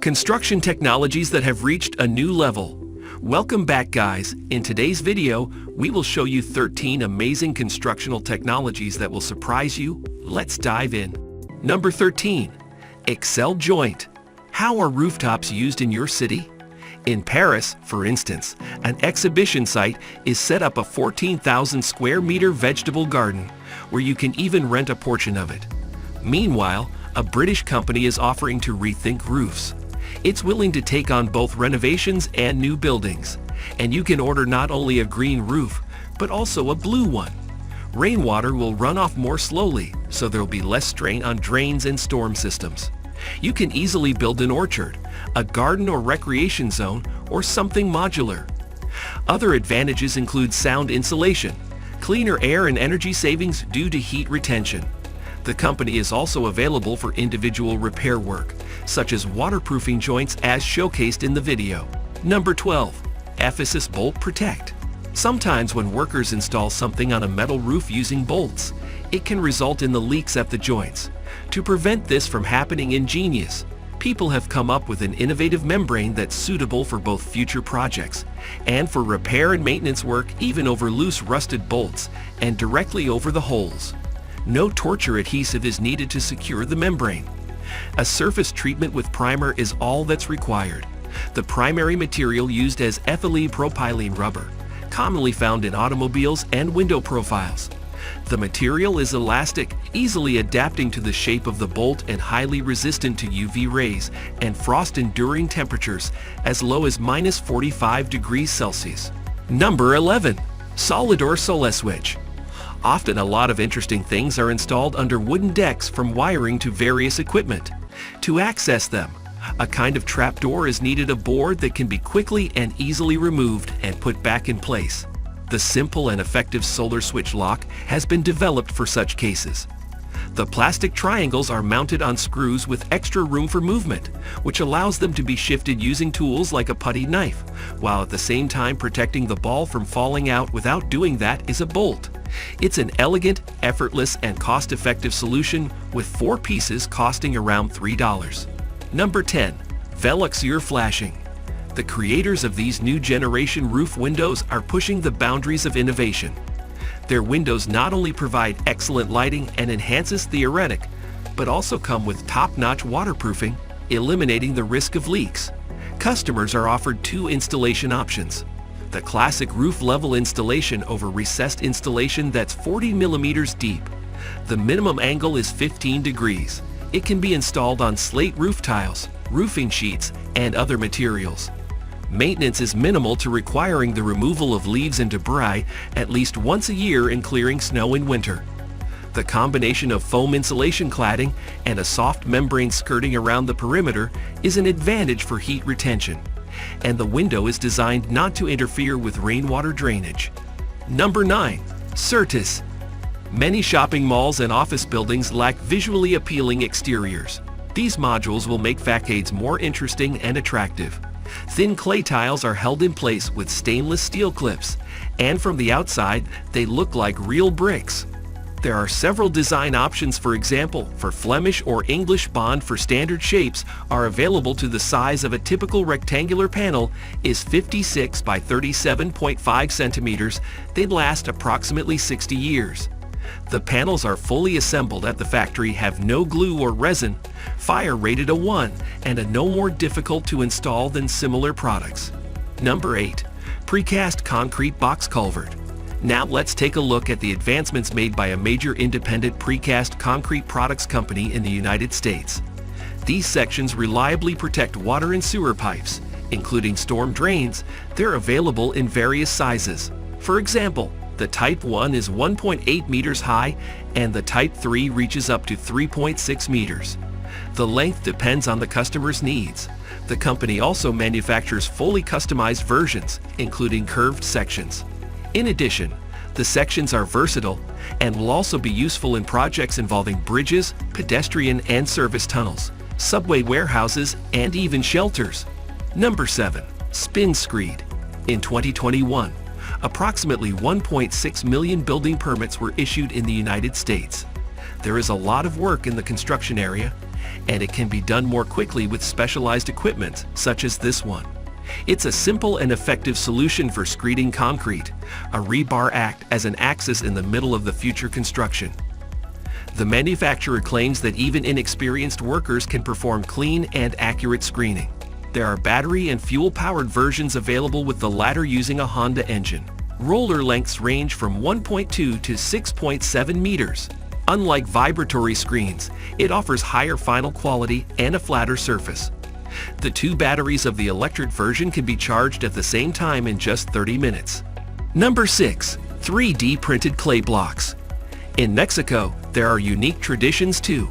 Construction technologies that have reached a new level. Welcome back, guys. In today's video, we will show you 13 amazing constructional technologies that will surprise you. Let's dive in. Number 13. Excel joint. How are rooftops used in your city? In Paris, for instance, an exhibition site is set up a 14,000 square meter vegetable garden where you can even rent a portion of it. Meanwhile, a British company is offering to rethink roofs. It's willing to take on both renovations and new buildings, and you can order not only a green roof, but also a blue one. Rainwater will run off more slowly, so there will be less strain on drains and storm systems. You can easily build an orchard, a garden or recreation zone, or something modular. Other advantages include sound insulation, cleaner air and energy savings due to heat retention. The company is also available for individual repair work, such as waterproofing joints as showcased in the video. Number 12. Ephesus Bolt Protect. Sometimes when workers install something on a metal roof using bolts, it can result in the leaks at the joints. To prevent this from happening, ingenious people have come up with an innovative membrane that's suitable for both future projects and for repair and maintenance work, even over loose rusted bolts and directly over the holes. No torture adhesive is needed to secure the membrane. A surface treatment with primer is all that's required. The primary material used is ethylene propylene rubber, commonly found in automobiles and window profiles. The material is elastic, easily adapting to the shape of the bolt and highly resistant to UV rays and frost-enduring temperatures as low as -45 degrees Celsius. Number 11. Solidor Solar Switch. Often a lot of interesting things are installed under wooden decks, from wiring to various equipment. To access them, a kind of trapdoor is needed, a board that can be quickly and easily removed and put back in place. The simple and effective solar switch lock has been developed for such cases. The plastic triangles are mounted on screws with extra room for movement, which allows them to be shifted using tools like a putty knife, while at the same time protecting the ball from falling out. Without doing that is a bolt. It's an elegant, effortless, and cost-effective solution, with 4 pieces costing around $3. Number 10. Veluxure Flashing. The creators of these new generation roof windows are pushing the boundaries of innovation. Their windows not only provide excellent lighting and enhances theoretic, but also come with top-notch waterproofing, eliminating the risk of leaks. Customers are offered 2 installation options: the classic roof-level installation over recessed installation that's 40 millimeters deep. The minimum angle is 15 degrees. It can be installed on slate roof tiles, roofing sheets, and other materials. Maintenance is minimal to requiring the removal of leaves and debris at least once a year and clearing snow in winter. The combination of foam insulation cladding and a soft membrane skirting around the perimeter is an advantage for heat retention, and the window is designed not to interfere with rainwater drainage. Number 9. Certis. Many shopping malls and office buildings lack visually appealing exteriors. These modules will make facades more interesting and attractive. Thin clay tiles are held in place with stainless steel clips, and from the outside, they look like real bricks. There are several design options. For example, for Flemish or English bond for standard shapes are available to the size of a typical rectangular panel is 56 by 37.5 centimeters. They'd last approximately 60 years. The panels are fully assembled at the factory, have no glue or resin, fire rated a 1, and are no more difficult to install than similar products. Number 8. Precast Concrete Box Culvert. Now let's take a look at the advancements made by a major independent precast concrete products company in the United States. These sections reliably protect water and sewer pipes, including storm drains. They're available in various sizes. For example, the Type 1 is 1.8 meters high, and the Type 3 reaches up to 3.6 meters. The length depends on the customer's needs. The company also manufactures fully customized versions, including curved sections. In addition, the sections are versatile and will also be useful in projects involving bridges, pedestrian and service tunnels, subway warehouses, and even shelters. Number 7. Spin Screed. In 2021, approximately 1.6 million building permits were issued in the United States. There is a lot of work in the construction area, and it can be done more quickly with specialized equipment, such as this one. It's a simple and effective solution for screeding concrete. A rebar acts as an axis in the middle of the future construction. The manufacturer claims that even inexperienced workers can perform clean and accurate screening. There are battery and fuel-powered versions available, with the latter using a Honda engine. Roller lengths range from 1.2 to 6.7 meters. Unlike vibratory screens, it offers higher final quality and a flatter surface. The two batteries of the electric version can be charged at the same time in just 30 minutes. Number 6. 3D printed clay blocks. In Mexico, there are unique traditions too.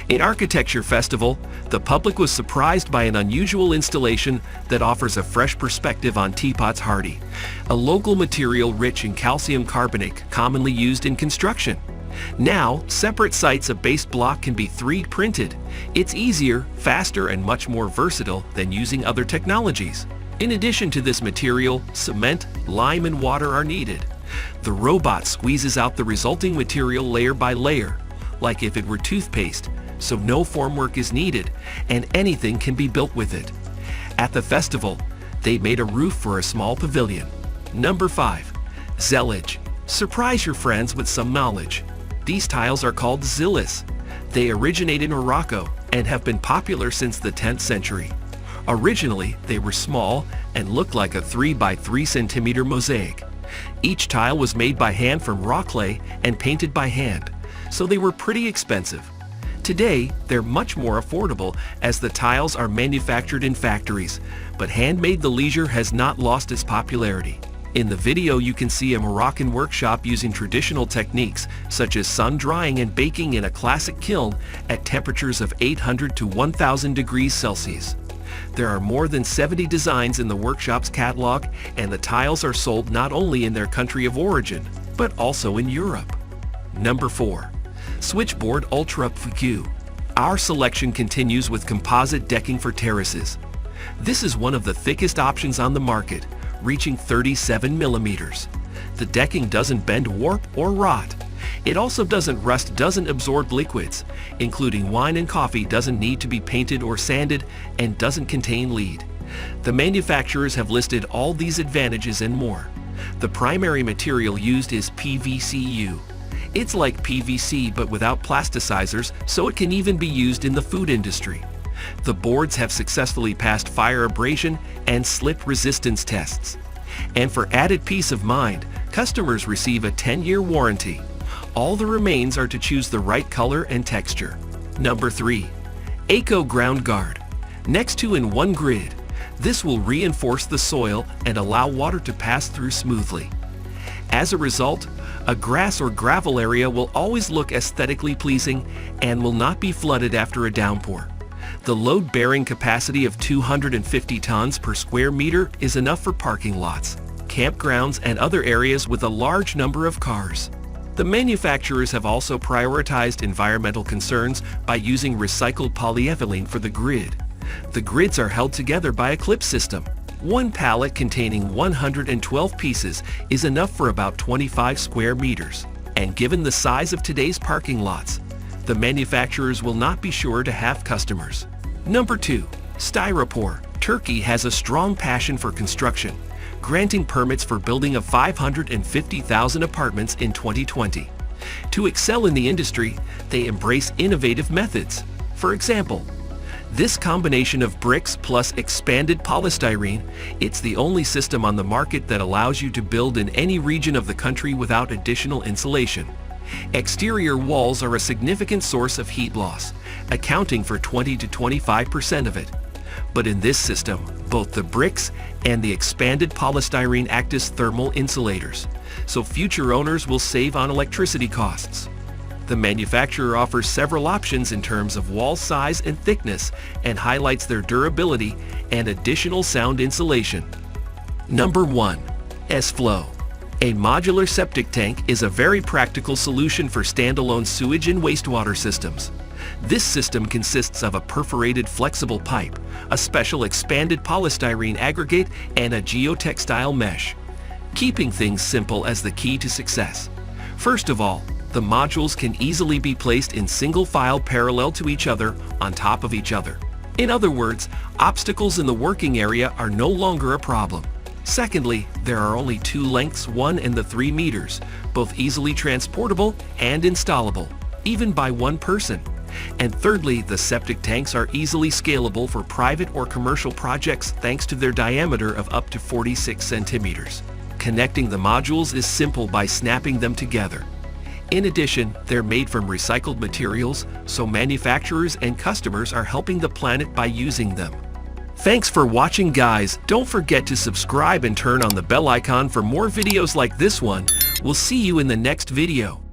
In Architecture Festival, the public was surprised by an unusual installation that offers a fresh perspective on teapots hardy, a local material rich in calcium carbonate commonly used in construction. Now, separate sites of base block can be 3D printed. It's easier, faster, and much more versatile than using other technologies. In addition to this material, cement, lime, and water are needed. The robot squeezes out the resulting material layer by layer, like if it were toothpaste, so no formwork is needed, and anything can be built with it. At the festival, they made a roof for a small pavilion. Number 5. Zellage. Surprise your friends with some knowledge. These tiles are called zillis. They originate in Morocco and have been popular since the 10th century. Originally, they were small and looked like a 3 by 3 centimeter mosaic. Each tile was made by hand from raw clay and painted by hand, so they were pretty expensive. Today, they're much more affordable as the tiles are manufactured in factories, but handmade leisure has not lost its popularity. In the video, you can see a Moroccan workshop using traditional techniques such as sun drying and baking in a classic kiln at temperatures of 800 to 1000 degrees Celsius. There are more than 70 designs in the workshop's catalog, and the tiles are sold not only in their country of origin, but also in Europe. Number 4. Switchboard Ultra PQ. Our selection continues with composite decking for terraces. This is one of the thickest options on the market, reaching 37 millimeters. The decking doesn't bend, warp, or rot. It also doesn't rust, doesn't absorb liquids, including wine and coffee, doesn't need to be painted or sanded, and doesn't contain lead. The manufacturers have listed all these advantages and more. The primary material used is PVC-U. It's like PVC but without plasticizers, so it can even be used in the food industry. The boards have successfully passed fire abrasion and slip resistance tests. And for added peace of mind, customers receive a 10-year warranty. All that remains are to choose the right color and texture. Number 3. Eco Ground Guard. Next to in one grid, this will reinforce the soil and allow water to pass through smoothly. As a result, a grass or gravel area will always look aesthetically pleasing and will not be flooded after a downpour. The load-bearing capacity of 250 tons per square meter is enough for parking lots, campgrounds, and other areas with a large number of cars. The manufacturers have also prioritized environmental concerns by using recycled polyethylene for the grid. The grids are held together by a clip system. One pallet containing 112 pieces is enough for about 25 square meters. And given the size of today's parking lots, the manufacturers will not be sure to have customers. Number 2. Styropor. Turkey has a strong passion for construction, granting permits for building of 550,000 apartments in 2020. To excel in the industry, they embrace innovative methods. For example, this combination of bricks plus expanded polystyrene, it's the only system on the market that allows you to build in any region of the country without additional insulation. Exterior walls are a significant source of heat loss, accounting for 20 to 25% of it. But in this system, both the bricks and the expanded polystyrene act as thermal insulators, so future owners will save on electricity costs. The manufacturer offers several options in terms of wall size and thickness and highlights their durability and additional sound insulation. Number 1. S-Flow. A modular septic tank is a very practical solution for standalone sewage and wastewater systems. This system consists of a perforated flexible pipe, a special expanded polystyrene aggregate, and a geotextile mesh. Keeping things simple is the key to success. First of all, the modules can easily be placed in single file parallel to each other on top of each other. In other words, obstacles in the working area are no longer a problem. Secondly, there are only two lengths, 1 and 3 meters, both easily transportable and installable, even by one person. And thirdly, the septic tanks are easily scalable for private or commercial projects thanks to their diameter of up to 46 centimeters. Connecting the modules is simple by snapping them together. In addition, they're made from recycled materials, so manufacturers and customers are helping the planet by using them. Thanks for watching, guys. Don't forget to subscribe and turn on the bell icon for more videos like this one. We'll see you in the next video.